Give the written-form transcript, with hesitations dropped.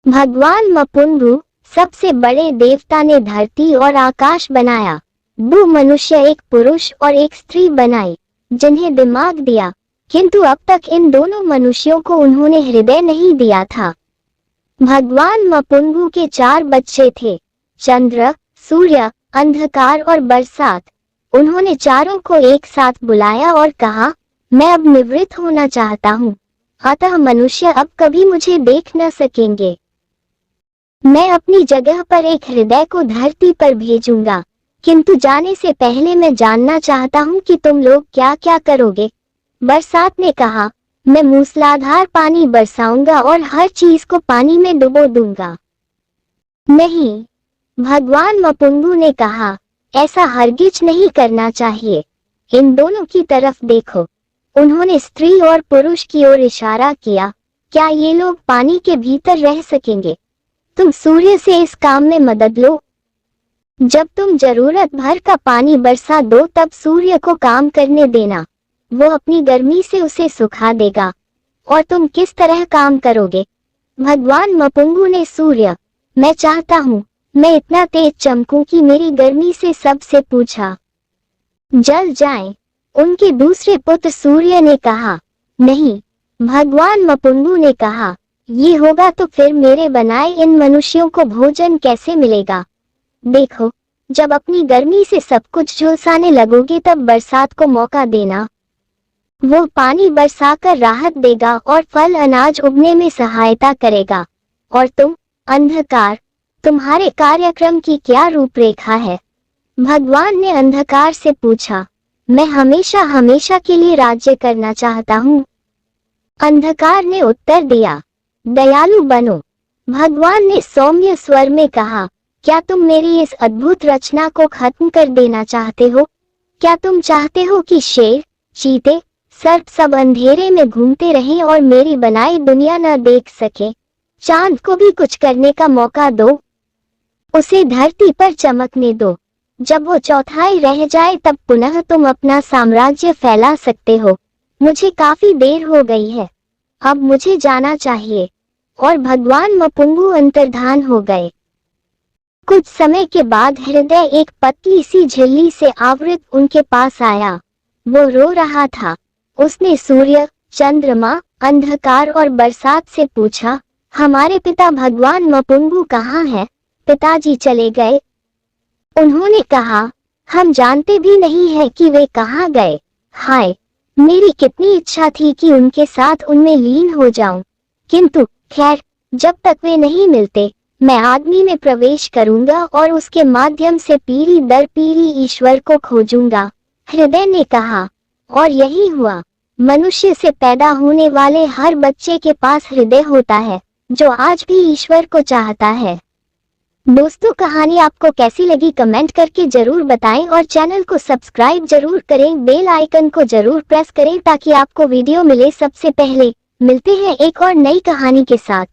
भगवान मपुंगू, सबसे बड़े देवता ने धरती और आकाश बनाया। दो मनुष्य, एक पुरुष और एक स्त्री बनाई, जिन्हें दिमाग दिया, किंतु अब तक इन दोनों मनुष्यों को उन्होंने हृदय नहीं दिया था। भगवान मपुंगू के 4 बच्चे थे, चंद्र, सूर्य, अंधकार और बरसात। उन्होंने चारों को एक साथ बुलाया और कहा, मैं अब निवृत्त होना चाहता हूँ, अतः मनुष्य अब कभी मुझे देख न सकेंगे। मैं अपनी जगह पर एक हृदय को धरती पर भेजूंगा, किंतु जाने से पहले मैं जानना चाहता हूँ कि तुम लोग क्या क्या करोगे। बरसात ने कहा, मैं मूसलाधार पानी बरसाऊंगा और हर चीज को पानी में डुबो दूंगा। नहीं, भगवान मपुंगू ने कहा, ऐसा हरगिज नहीं करना चाहिए। इन दोनों की तरफ देखो। उन्होंने स्त्री और पुरुष की ओर इशारा किया, क्या ये लोग पानी के भीतर रह सकेंगे? तुम सूर्य से इस काम में मदद लो। जब तुम जरूरत भर का पानी बरसा दो तब सूर्य को काम करने देना, वो अपनी गर्मी से उसे सुखा देगा। और तुम किस तरह काम करोगे? भगवान मपुंगू ने सूर्य, मैं चाहता हूँ मैं इतना तेज चमकूं कि मेरी गर्मी से सबसे पूछा जल जाए। उनके दूसरे पुत्र सूर्य ने कहा, नहीं। भगवान मपुंगू ने कहा, ये होगा तो फिर मेरे बनाए इन मनुष्यों को भोजन कैसे मिलेगा? देखो, जब अपनी गर्मी से सब कुछ झुलसाने लगोगे तब बरसात को मौका देना। वो पानी बरसाकर राहत देगा और फल अनाज उगने में सहायता करेगा। और तुम, अंधकार, तुम्हारे कार्यक्रम की क्या रूपरेखा है? भगवान ने अंधकार से पूछा, मैं हमेशा हमेशा के लिए राज्य करना चाहता हूँ। अंधकार ने उत्तर दिया, दयालु बनो। भगवान ने सौम्य स्वर में कहा, क्या तुम मेरी इस अद्भुत रचना को खत्म कर देना चाहते हो? क्या तुम चाहते हो कि शेर, चीते, सर्प सब अंधेरे में घूमते रहें और मेरी बनाई दुनिया न देख सके? चांद को भी कुछ करने का मौका दो, उसे धरती पर चमकने दो। जब वो चौथाई रह जाए तब पुनः तुम अपना साम्राज्य फैला सकते हो। मुझे काफी देर हो गई है, अब मुझे जाना चाहिए। और भगवान मपुंगू अंतर्धान हो गए। कुछ समय के बाद हृदय एक पतली सी झिल्ली से आवृत उनके पास आया। वो रो रहा था। उसने सूर्य, चंद्रमा, अंधकार और बरसात से पूछा, हमारे पिता भगवान मपुंगू कहाँ हैं? पिताजी चले गए। उन्होंने कहा, हम जानते भी नहीं हैं कि वे कहाँ गए। हाय, मेरी कितनी इच्छा थी कि उनके साथ उनमें लीन हो जाऊं, किंतु खैर, जब तक वे नहीं मिलते मैं आदमी में प्रवेश करूंगा और उसके माध्यम से पीढ़ी दर पीढ़ी ईश्वर को खोजूंगा। हृदय ने कहा, और यही हुआ। मनुष्य से पैदा होने वाले हर बच्चे के पास हृदय होता है, जो आज भी ईश्वर को चाहता है। दोस्तों, कहानी आपको कैसी लगी कमेंट करके जरूर बताएं और चैनल को सब्सक्राइब जरूर करें, बेल आइकन को जरूर प्रेस करें ताकि आपको वीडियो मिले सबसे पहले। मिलते हैं एक और नई कहानी के साथ।